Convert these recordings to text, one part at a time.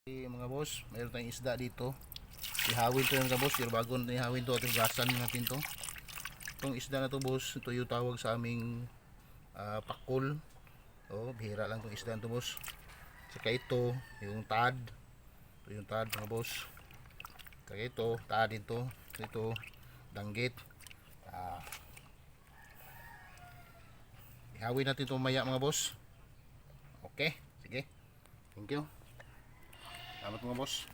Mga boss, mayroon tayong isda dito. Ihawin to yung mga boss, pero bago natin ihawin to at gasan natin to. Itong isda na to boss, ito yung tawag sa aming pakol. Bihira lang itong isda na to boss. Saka ito, yung tad. Ito yung tad mga boss. Saka ito, tad ito. Ito, danggit. Ihawin natin ito maya mga boss. Okay, sige. Thank you. Salamat mga boss.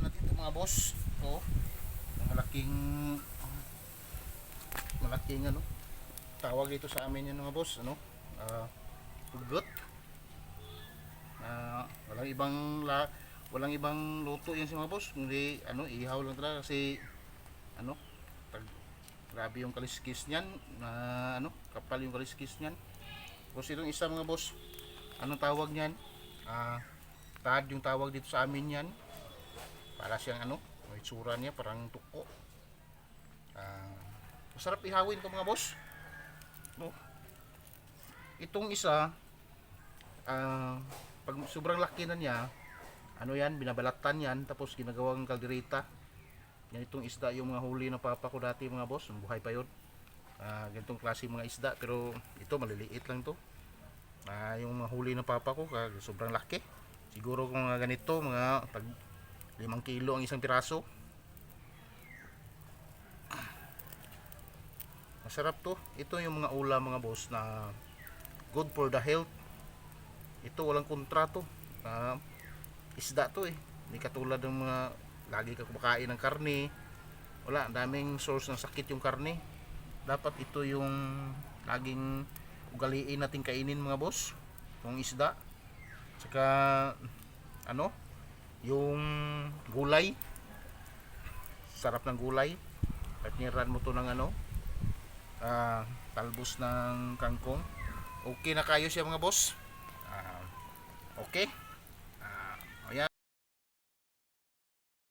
Natin ito mga boss. Ito, malaking ano, tawag ito sa amin yan mga boss, pugot. Walang ibang luto yan si mga boss, kundi ihaw lang talaga kasi grabe yung kaliskis niyan, kapal yung kaliskis niyan. Tapos itong isa mga boss, anong tawag niyan? Tad yung tawag dito sa amin yan. Para siyang may itsura niya parang tuko. Masarap ihawin to mga boss. Itong isa, pag sobrang laki na niya, binabalatan yan tapos ginagawang kaldereta. Yan itong isda yung mga huli ng papa ko dati mga boss, buhay pa yun. Ganitong klase mga isda, pero ito maliliit lang to. Yung mga huli ng papa ko sobrang laki. Siguro kung ganito mga tag 5 kilo ang isang piraso. Masarap to. Ito yung mga ulam mga boss na good for the health. Ito walang kontrato. Isda to Hindi katulad ng mga lagi ka kumakain ng karne. Wala, daming source ng sakit yung karne. Dapat ito yung laging ugaliin natin kainin mga boss. Itong isda. Tsaka yung gulay. Sarap ng gulay. Partneran mo to ng talbos ng kangkong. Okay na kayo siya mga boss. Okay.